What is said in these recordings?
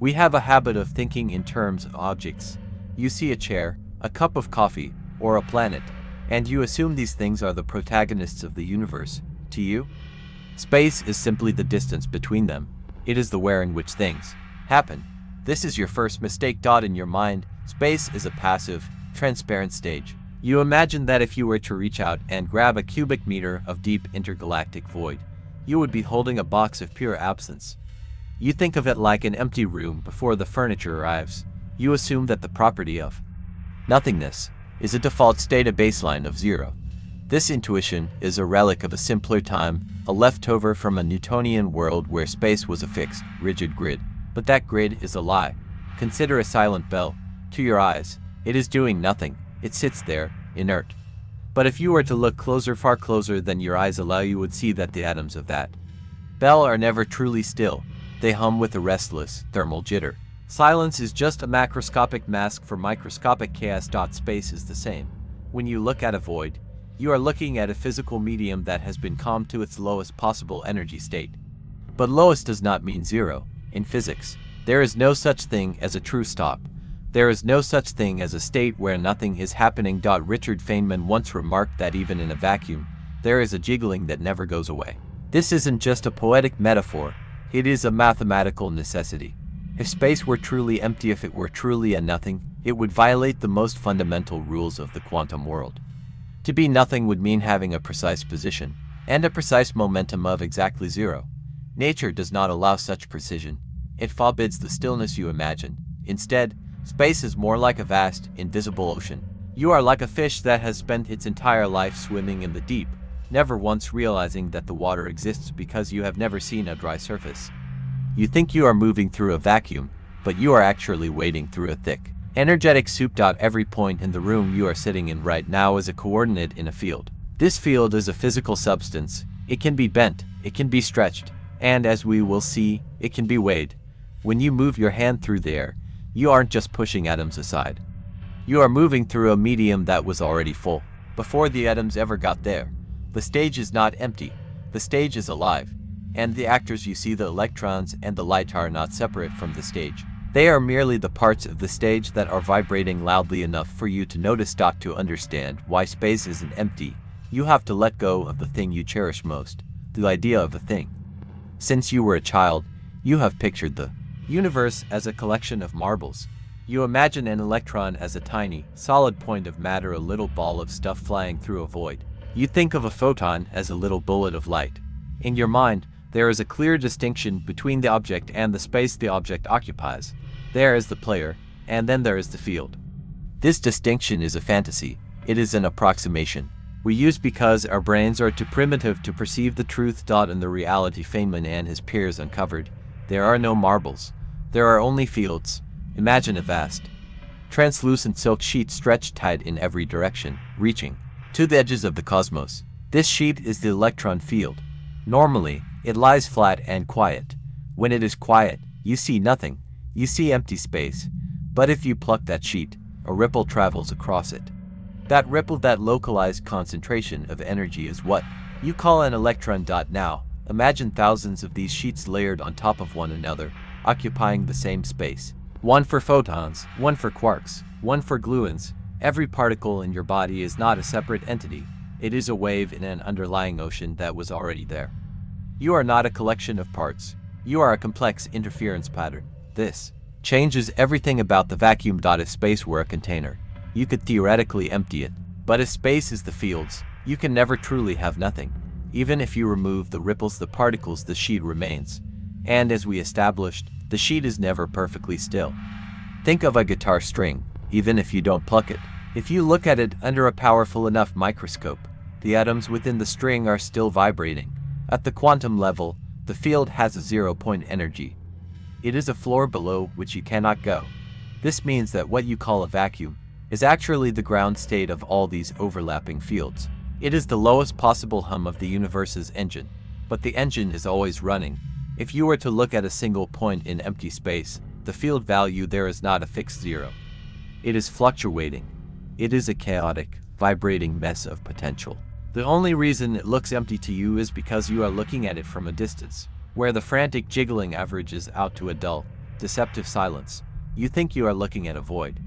We have a habit of thinking in terms of objects. You see a chair, a cup of coffee, or a planet, and you assume these things are the protagonists of the universe. To you, space is simply the distance between them. It is the where in which things happen. This is your first mistake. In your mind, space is a passive, transparent stage. You imagine that if you were to reach out and grab a cubic meter of deep intergalactic void, you would be holding a box of pure absence. You think of it like an empty room before the furniture arrives. You assume that the property of nothingness is a default state, a baseline of zero. This intuition is a relic of a simpler time, a leftover from a Newtonian world where space was a fixed, rigid grid. But that grid is a lie. Consider a silent bell. To your eyes, it is doing nothing. It sits there, inert. But if you were to look closer, far closer than your eyes allow, you would see that the atoms of that bell are never truly still. They hum with a restless, thermal jitter. Silence is just a macroscopic mask for microscopic chaos. Space is the same. When you look at a void, you are looking at a physical medium that has been calmed to its lowest possible energy state. But lowest does not mean zero. In physics, there is no such thing as a true stop. There is no such thing as a state where nothing is happening. Richard Feynman once remarked that even in a vacuum, there is a jiggling that never goes away. This isn't just a poetic metaphor, it is a mathematical necessity. If space were truly empty, if it were truly a nothing, it would violate the most fundamental rules of the quantum world. To be nothing would mean having a precise position, and a precise momentum of exactly zero. Nature does not allow such precision. It forbids the stillness you imagine. Instead, space is more like a vast, invisible ocean. You are like a fish that has spent its entire life swimming in the deep, never once realizing that the water exists because you have never seen a dry surface. You think you are moving through a vacuum, but you are actually wading through a thick, energetic soup. Every point in the room you are sitting in right now is a coordinate in a field. This field is a physical substance. It can be bent, it can be stretched, and as we will see, it can be weighed. When you move your hand through there, you aren't just pushing atoms aside. You are moving through a medium that was already full, before the atoms ever got there. The stage is not empty, the stage is alive, and the actors you see, the electrons and the light, are not separate from the stage. They are merely the parts of the stage that are vibrating loudly enough for you to notice. To understand why space isn't empty, you have to let go of the thing you cherish most, the idea of a thing. Since you were a child, you have pictured the universe as a collection of marbles. You imagine an electron as a tiny, solid point of matter, a little ball of stuff flying through a void. You think of a photon as a little bullet of light. In your mind, there is a clear distinction between the object and the space the object occupies. There is the player, and then there is the field. This distinction is a fantasy. It is an approximation we use because our brains are too primitive to perceive the truth. In the reality Feynman and his peers uncovered, there are no marbles. There are only fields. Imagine a vast, translucent silk sheet stretched tight in every direction, reaching to the edges of the cosmos. This sheet is the electron field. Normally, it lies flat and quiet. When it is quiet, you see nothing. You see empty space. But if you pluck that sheet, a ripple travels across it. That ripple, that localized concentration of energy, is what you call an electron. Now, imagine thousands of these sheets layered on top of one another, occupying the same space. One for photons, one for quarks, one for gluons. Every particle in your body is not a separate entity. It is a wave in an underlying ocean that was already there. You are not a collection of parts. You are a complex interference pattern. This changes everything about the vacuum. If space were a container, you could theoretically empty it. But if space is the fields, you can never truly have nothing. Even if you remove the ripples, the particles, the sheet remains. And as we established, the sheet is never perfectly still. Think of a guitar string. Even if you don't pluck it, if you look at it under a powerful enough microscope, the atoms within the string are still vibrating. At the quantum level, the field has a zero-point energy. It is a floor below which you cannot go. This means that what you call a vacuum is actually the ground state of all these overlapping fields. It is the lowest possible hum of the universe's engine, but the engine is always running. If you were to look at a single point in empty space, the field value there is not a fixed zero. It is fluctuating. It is a chaotic, vibrating mess of potential. The only reason it looks empty to you is because you are looking at it from a distance, where the frantic jiggling averages out to a dull, deceptive silence. You think you are looking at a void.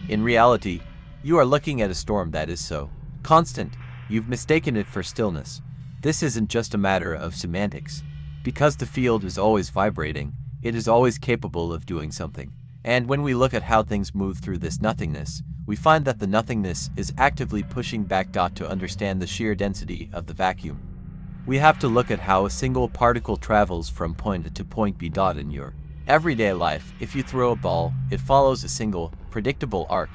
In reality, you are looking at a storm that is so constant, you've mistaken it for stillness. This isn't just a matter of semantics. Because the field is always vibrating, it is always capable of doing something. And when we look at how things move through this nothingness, we find that the nothingness is actively pushing back. To understand the sheer density of the vacuum, we have to look at how a single particle travels from point A to point B. In your everyday life, if you throw a ball, it follows a single, predictable arc.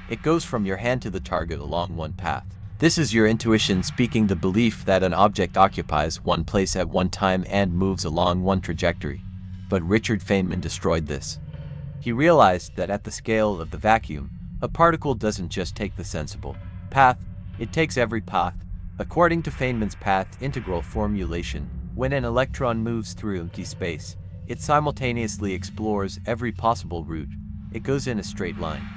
It goes from your hand to the target along one path. This is your intuition speaking, the belief that an object occupies one place at one time and moves along one trajectory. But Richard Feynman destroyed this. He realized that at the scale of the vacuum, a particle doesn't just take the sensible path, it takes every path. According to Feynman's path integral formulation, when an electron moves through empty space, it simultaneously explores every possible route. It goes in a straight line.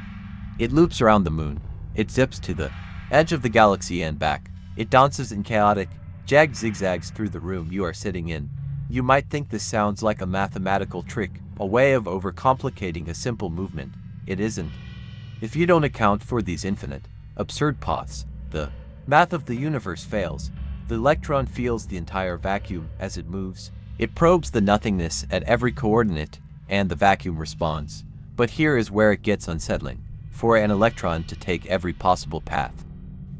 It loops around the moon. It zips to the edge of the galaxy and back. It dances in chaotic, jagged zigzags through the room you are sitting in. You might think this sounds like a mathematical trick, a way of overcomplicating a simple movement. It isn't. If you don't account for these infinite, absurd paths, the math of the universe fails. The electron feels the entire vacuum as it moves. It probes the nothingness at every coordinate, and the vacuum responds. But here is where it gets unsettling. For an electron to take every possible path,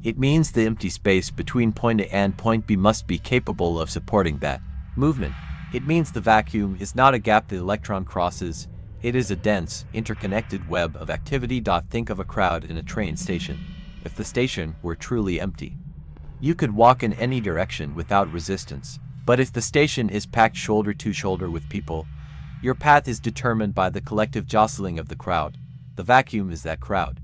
it means the empty space between point A and point B must be capable of supporting that movement. It means the vacuum is not a gap the electron crosses, it is a dense, interconnected web of activity. Think of a crowd in a train station. If the station were truly empty, you could walk in any direction without resistance. But if the station is packed shoulder to shoulder with people, your path is determined by the collective jostling of the crowd. The vacuum is that crowd.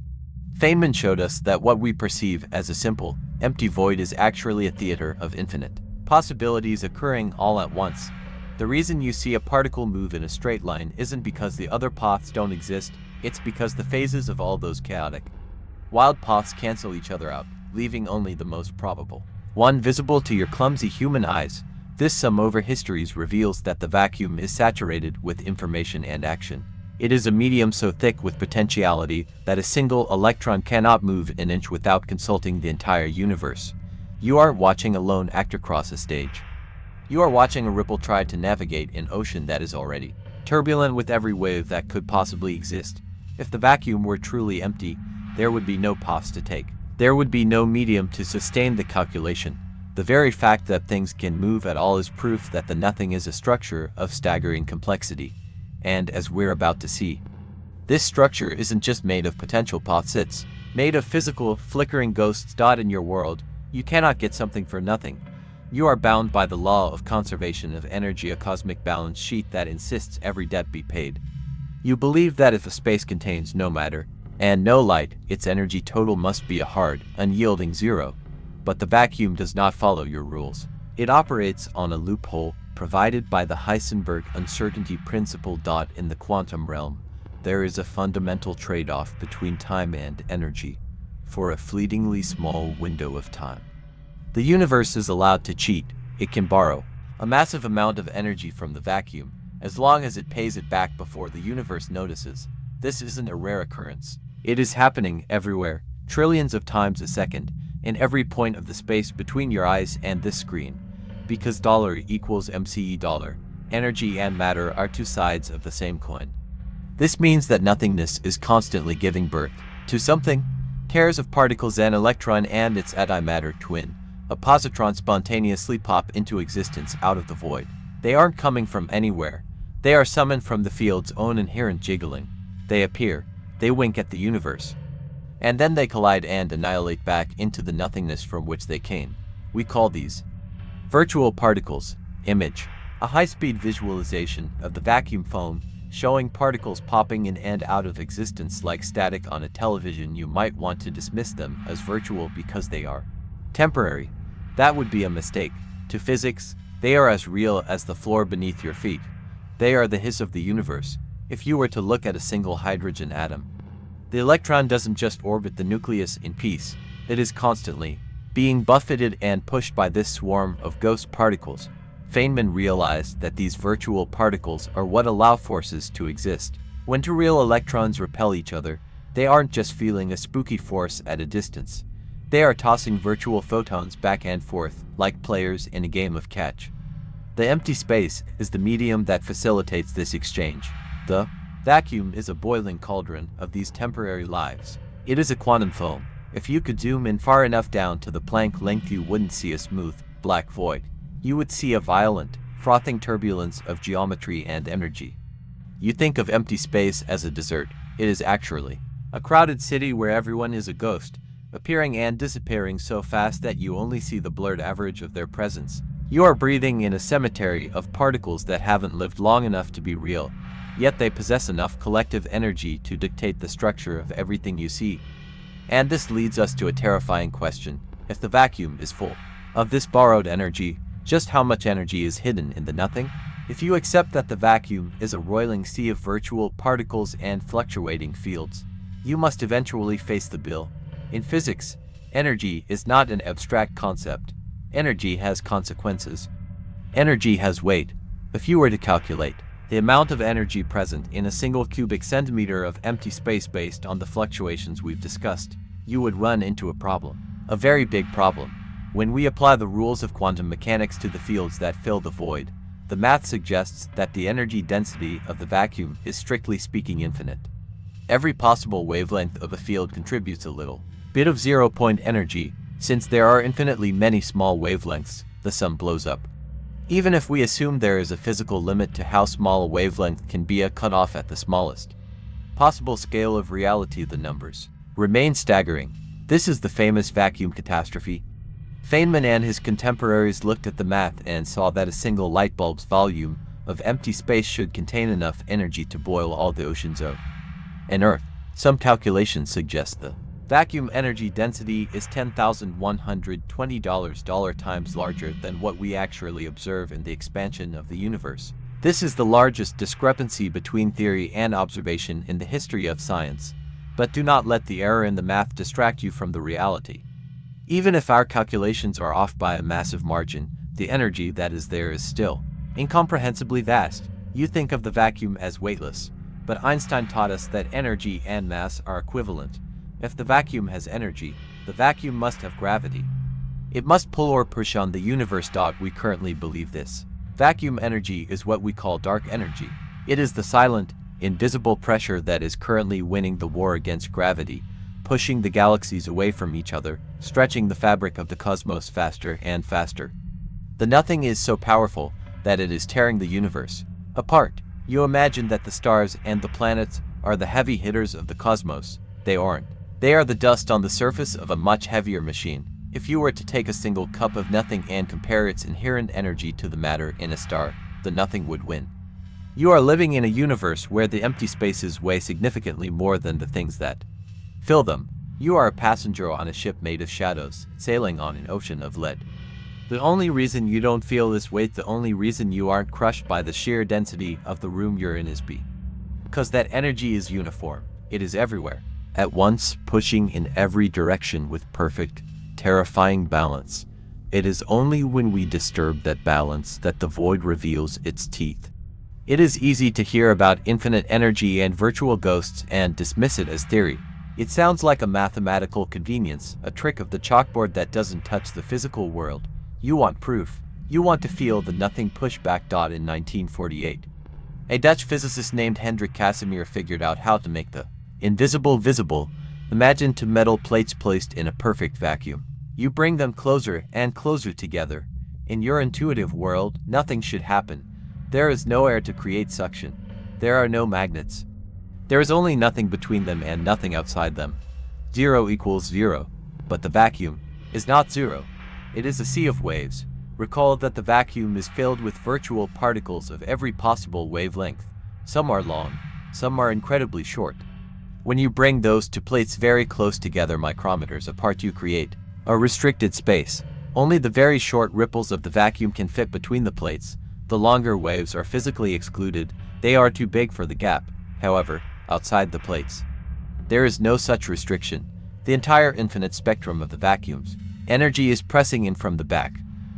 Feynman showed us that what we perceive as a simple, empty void is actually a theater of infinite possibilities occurring all at once. The reason you see a particle move in a straight line isn't because the other paths don't exist, it's because the phases of all those chaotic, wild paths cancel each other out, leaving only the most probable one visible to your clumsy human eyes. This sum over histories reveals that the vacuum is saturated with information and action. It is a medium so thick with potentiality that a single electron cannot move an inch without consulting the entire universe. You aren't watching a lone actor cross a stage. You are watching a ripple try to navigate an ocean that is already turbulent with every wave that could possibly exist. If the vacuum were truly empty, there would be no paths to take. There would be no medium to sustain the calculation. The very fact that things can move at all is proof that the nothing is a structure of staggering complexity. And as we're about to see, this structure isn't just made of potential paths, it's made of physical, flickering ghosts. In your world, you cannot get something for nothing. You are bound by the law of conservation of energy, a cosmic balance sheet that insists every debt be paid. You believe that if a space contains no matter and no light, its energy total must be a hard, unyielding zero. But the vacuum does not follow your rules. It operates on a loophole provided by the Heisenberg uncertainty principle. In the quantum realm, there is a fundamental trade-off between time and energy for a fleetingly small window of time. The universe is allowed to cheat. It can borrow a massive amount of energy from the vacuum, as long as it pays it back before the universe notices. This isn't a rare occurrence. It is happening everywhere, trillions of times a second, in every point of the space between your eyes and this screen. Because dollar equals MCE dollar, energy and matter are two sides of the same coin. This means that nothingness is constantly giving birth to something. Pairs of particles, an electron and its antimatter twin, a positron, spontaneously pop into existence out of the void. They aren't coming from anywhere. They are summoned from the field's own inherent jiggling. They appear, they wink at the universe, and then they collide and annihilate back into the nothingness from which they came. We call these virtual particles. Image: a high-speed visualization of the vacuum foam, showing particles popping in and out of existence like static on a television. You might want to dismiss them as virtual because they are temporary. That would be a mistake. To physics, they are as real as the floor beneath your feet. They are the hiss of the universe. If you were to look at a single hydrogen atom, the electron doesn't just orbit the nucleus in peace. It is constantly being buffeted and pushed by this swarm of ghost particles. Feynman realized that these virtual particles are what allow forces to exist. When two real electrons repel each other, they aren't just feeling a spooky force at a distance. They are tossing virtual photons back and forth, like players in a game of catch. The empty space is the medium that facilitates this exchange. The vacuum is a boiling cauldron of these temporary lives. It is a quantum foam. If you could zoom in far enough down to the Planck length, you wouldn't see a smooth, black void. You would see a violent, frothing turbulence of geometry and energy. You think of empty space as a desert. It is actually a crowded city where everyone is a ghost, appearing and disappearing so fast that you only see the blurred average of their presence. You are breathing in a cemetery of particles that haven't lived long enough to be real, yet they possess enough collective energy to dictate the structure of everything you see. And this leads us to a terrifying question. If the vacuum is full of this borrowed energy, just how much energy is hidden in the nothing? If you accept that the vacuum is a roiling sea of virtual particles and fluctuating fields, you must eventually face the bill. In physics, energy is not an abstract concept. Energy has consequences. Energy has weight. If you were to calculate the amount of energy present in a single cubic centimeter of empty space based on the fluctuations we've discussed, you would run into a problem. A very big problem. When we apply the rules of quantum mechanics to the fields that fill the void, the math suggests that the energy density of the vacuum is strictly speaking infinite. Every possible wavelength of a field contributes a little bit of zero-point energy. Since there are infinitely many small wavelengths, the sum blows up. Even if we assume there is a physical limit to how small a wavelength can be, a cutoff at the smallest possible scale of reality, the numbers remain staggering. This is the famous vacuum catastrophe. Feynman and his contemporaries looked at the math and saw that a single light bulb's volume of empty space should contain enough energy to boil all the oceans of an Earth. Some calculations suggest the vacuum energy density is 10,120 times larger than what we actually observe in the expansion of the universe. This is the largest discrepancy between theory and observation in the history of science. But do not let the error in the math distract you from the reality. Even if our calculations are off by a massive margin, the energy that is there is still incomprehensibly vast. You think of the vacuum as weightless, but Einstein taught us that energy and mass are equivalent. If the vacuum has energy, the vacuum must have gravity. It must pull or push on the universe. We currently believe this. Vacuum energy is what we call dark energy. It is the silent, invisible pressure that is currently winning the war against gravity, pushing the galaxies away from each other, stretching the fabric of the cosmos faster and faster. The nothing is so powerful that it is tearing the universe apart. You imagine that the stars and the planets are the heavy hitters of the cosmos. They aren't. They are the dust on the surface of a much heavier machine. If you were to take a single cup of nothing and compare its inherent energy to the matter in a star, the nothing would win. You are living in a universe where the empty spaces weigh significantly more than the things that fill them. You are a passenger on a ship made of shadows, sailing on an ocean of lead. The only reason you don't feel this weight, the only reason you aren't crushed by the sheer density of the room you're in is because that energy is uniform. It is everywhere, at once, pushing in every direction with perfect, terrifying balance. It is only when we disturb that balance that the void reveals its teeth. It is easy to hear about infinite energy and virtual ghosts and dismiss it as theory. It sounds like a mathematical convenience, a trick of the chalkboard that doesn't touch the physical world. You want proof. You want to feel the nothing pushback. In 1948, a Dutch physicist named Hendrik Casimir figured out how to make the invisible visible. Imagine two metal plates placed in a perfect vacuum. You bring them closer and closer together. In your intuitive world, nothing should happen. There is no air to create suction. There are no magnets. There is only nothing between them and nothing outside them. 0 equals 0. But the vacuum is not 0. It is a sea of waves. Recall that the vacuum is filled with virtual particles of every possible wavelength. Some are long, some are incredibly short. When you bring those two plates very close together, micrometers apart, you create a restricted space. Only the very short ripples of the vacuum can fit between the plates. The longer waves are physically excluded. They are too big for the gap, however, outside the plates. There is no such restriction. The entire infinite spectrum of the vacuum's energy is pressing in from the back.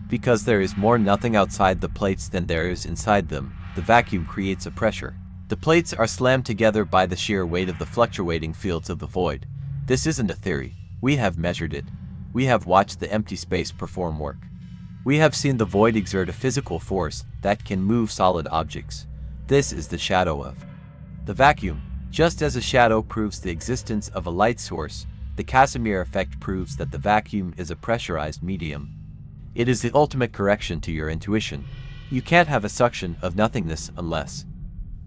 Because there is more nothing outside the plates than there is inside them, the vacuum creates a pressure. The plates are slammed together by the sheer weight of the fluctuating fields of the void. This isn't a theory. We have measured it. We have watched the empty space perform work. We have seen the void exert a physical force that can move solid objects. This is the shadow of the vacuum. Just as a shadow proves the existence of a light source, the Casimir effect proves that the vacuum is a pressurized medium. It is the ultimate correction to your intuition. You can't have a suction of nothingness unless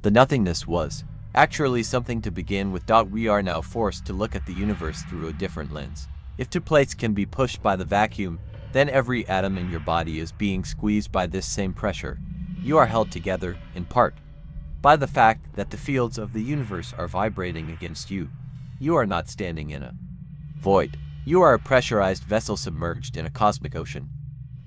the nothingness was actually something to begin with. We are now forced to look at the universe through a different lens. If two plates can be pushed by the vacuum, then every atom in your body is being squeezed by this same pressure. You are held together, in part, by the fact that the fields of the universe are vibrating against you. You are not standing in a void. You are a pressurized vessel submerged in a cosmic ocean.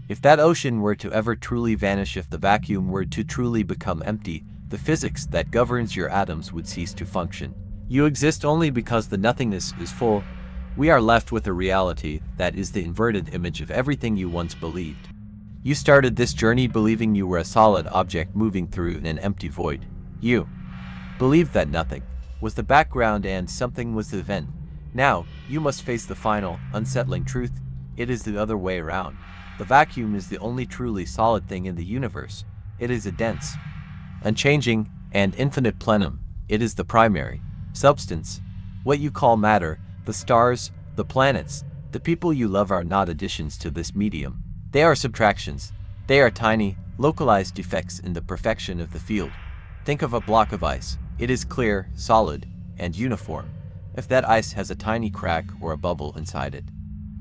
If that ocean were to ever truly vanish, if the vacuum were to truly become empty, the physics that governs your atoms would cease to function. You exist only because the nothingness is full. We are left with a reality that is the inverted image of everything you once believed. You started this journey believing you were a solid object moving through an empty void. You believed that nothing was the background and something was the event. Now, you must face the final, unsettling truth. It is the other way around. The vacuum is the only truly solid thing in the universe. It is a dense, unchanging, and infinite plenum. It is the primary substance. What you call matter, the stars, the planets, the people you love are not additions to this medium. They are subtractions. They are tiny, localized defects in the perfection of the field. Think of a block of ice. It is clear, solid, and uniform. If that ice has a tiny crack or a bubble inside it,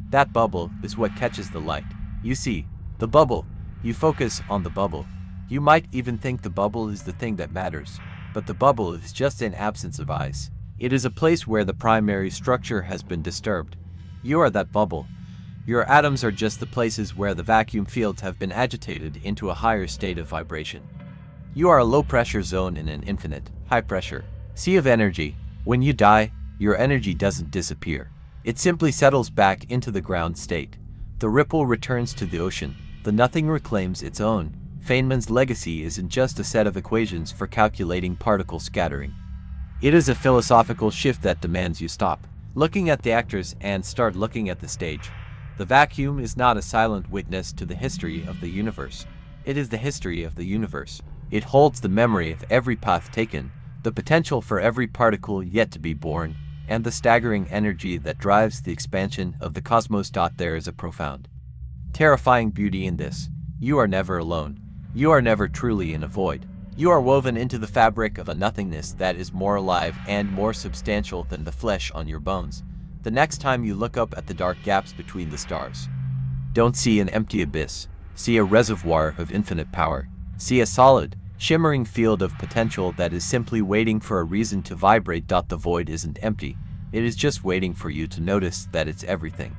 that bubble is what catches the light. You see, the bubble. You focus on the bubble. You might even think the bubble is the thing that matters, but the bubble is just an absence of ice. It is a place where the primary structure has been disturbed. You are that bubble. Your atoms are just the places where the vacuum fields have been agitated into a higher state of vibration. You are a low-pressure zone in an infinite, high-pressure sea of energy. When you die, your energy doesn't disappear. It simply settles back into the ground state. The ripple returns to the ocean. The nothing reclaims its own. Feynman's legacy isn't just a set of equations for calculating particle scattering. It is a philosophical shift that demands you stop looking at the actors and start looking at the stage. The vacuum is not a silent witness to the history of the universe. It is the history of the universe. It holds the memory of every path taken, the potential for every particle yet to be born, and the staggering energy that drives the expansion of the cosmos. There is a profound, terrifying beauty in this. You are never alone. You are never truly in a void. You are woven into the fabric of a nothingness that is more alive and more substantial than the flesh on your bones. The next time you look up at the dark gaps between the stars, don't see an empty abyss. See a reservoir of infinite power. See a solid, shimmering field of potential that is simply waiting for a reason to vibrate. The void isn't empty. It is just waiting for you to notice that it's everything.